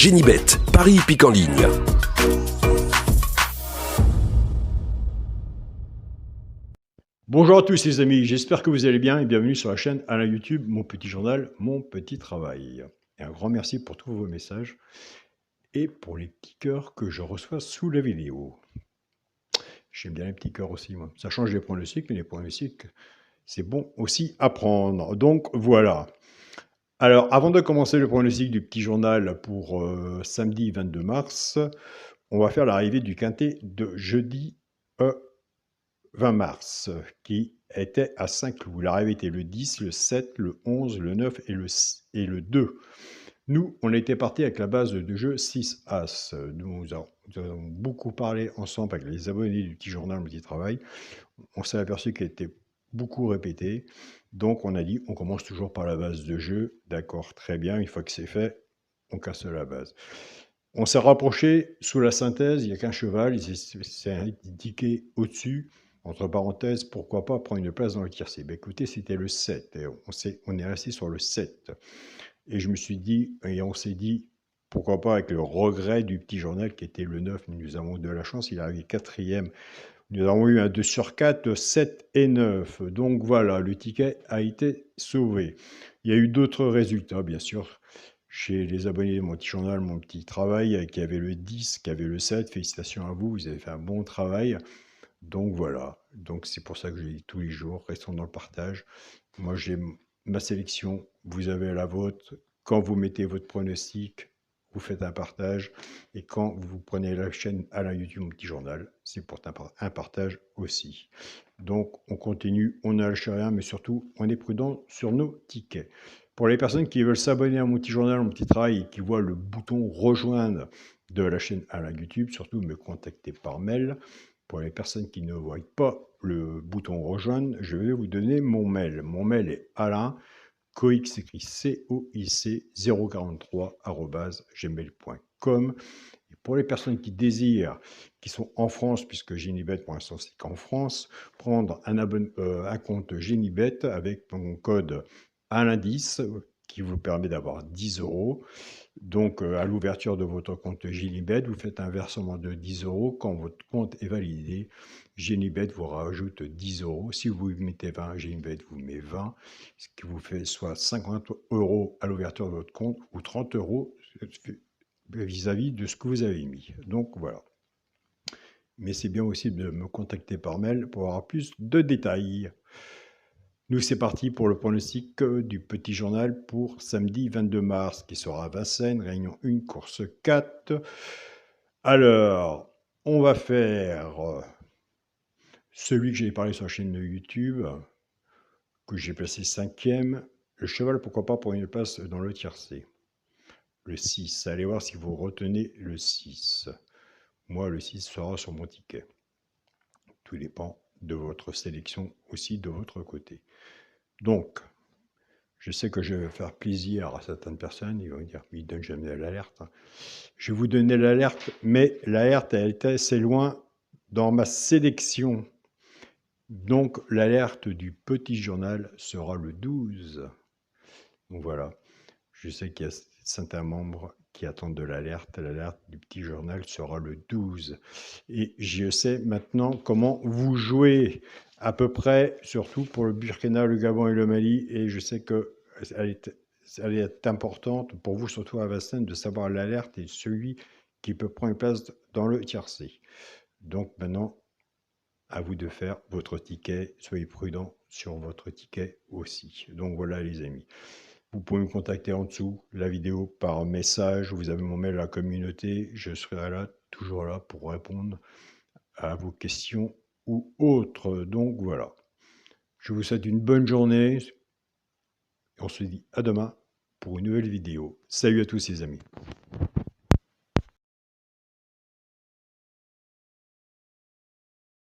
Génibet, Paris hippique en ligne. Bonjour à tous les amis, j'espère que vous allez bien et bienvenue sur la chaîne Alain YouTube, mon petit journal, mon petit travail. Et un grand merci pour tous vos messages et pour les petits cœurs que je reçois sous la vidéo. J'aime bien les petits cœurs aussi, moi. Ça change les pronostics, mais les pronostics, c'est bon aussi à prendre. Donc voilà. Alors, avant de commencer le pronostic du petit journal pour samedi 22 mars, on va faire l'arrivée du quintet de jeudi 20 mars, qui était à Saint-Cloud. L'arrivée était le 10, le 7, le 11, le 9 et le 2. Nous, on était parti avec la base de jeu 6 As. Nous avons beaucoup parlé ensemble avec les abonnés du petit journal, mon petit travail. On s'est aperçu qu'elle était beaucoup répétée. Donc, on a dit, on commence toujours par la base de jeu. D'accord, très bien. Une fois que c'est fait, on casse la base. On s'est rapproché sous la synthèse. Il n'y a qu'un cheval. C'est un ticket au-dessus. Entre parenthèses, pourquoi pas prendre une place dans le tiercé? Ben écoutez, c'était le 7. Et on est resté sur le 7. Et je me suis dit, et on s'est dit, pourquoi pas avec le regret du petit journal qui était le 9. Nous avons de la chance, il est arrivé quatrième. Nous avons eu un 2 sur 4, 7 et 9. Donc voilà, le ticket a été sauvé. Il y a eu d'autres résultats, bien sûr, chez les abonnés de mon petit journal, mon petit travail, qui avait le 10, qui avait le 7. Félicitations à vous, vous avez fait un bon travail. Donc voilà, donc c'est pour ça que je dis tous les jours, restons dans le partage. Moi j'ai ma sélection, vous avez la vôtre. Quand vous mettez votre pronostic, vous faites un partage. Et quand vous prenez la chaîne Alain YouTube, mon petit journal, c'est pour un partage aussi. Donc on continue, on ne lâche rien, mais surtout on est prudent sur nos tickets. Pour les personnes qui veulent s'abonner à mon petit journal, mon petit travail, et qui voient le bouton rejoindre de la chaîne Alain YouTube, surtout me contacter par mail. Pour les personnes qui ne voient pas le bouton rejoindre, je vais vous donner mon mail. Mon mail est Alain, Coic s'écrit COIC 043@gmail.com. Et pour les personnes qui désirent, qui sont en France, puisque Génibet pour l'instant c'est qu'en France, prendre un compte Génibet avec mon code ALIN10 qui vous permet d'avoir 10 €. Donc, à l'ouverture de votre compte Génibet, vous faites un versement de 10 €. Quand votre compte est validé, Génibet vous rajoute 10 €. Si vous mettez 20, Génibet vous met 20, ce qui vous fait soit 50 € à l'ouverture de votre compte ou 30 € vis-à-vis de ce que vous avez mis. Donc, voilà. Mais c'est bien aussi de me contacter par mail pour avoir plus de détails. Nous, c'est parti pour le pronostic du petit journal pour samedi 22 mars, qui sera à Vincennes, réunion 1, course 4. Alors, on va faire celui que j'ai parlé sur la chaîne de YouTube, que j'ai placé 5e. Le cheval, pourquoi pas, pour une place dans le tiercé. Le 6, allez voir si vous retenez le 6. Moi, le 6 sera sur mon ticket. Tout dépend de votre sélection aussi de votre côté. Donc, je sais que je vais faire plaisir à certaines personnes, ils vont me dire, mais il donne jamais l'alerte. Je vais vous donner l'alerte, mais l'alerte, elle était assez loin dans ma sélection. Donc, l'alerte du petit journal sera le 12. Donc voilà, je sais qu'il y a certains membres qui attendent de l'alerte. L'alerte du petit journal sera le 12. Et je sais maintenant comment vous jouez à peu près, surtout pour le Burkina, le Gabon et le Mali. Et je sais qu'elle est importante pour vous, surtout à Vincennes, de savoir l'alerte et celui qui peut prendre une place dans le tiercé. Donc maintenant, à vous de faire votre ticket. Soyez prudents sur votre ticket aussi. Donc voilà les amis. Vous pouvez me contacter en dessous, la vidéo, par message. Vous avez mon mail à la communauté. Je serai là, toujours là pour répondre à vos questions ou autres. Donc voilà. Je vous souhaite une bonne journée. Et on se dit à demain pour une nouvelle vidéo. Salut à tous les amis.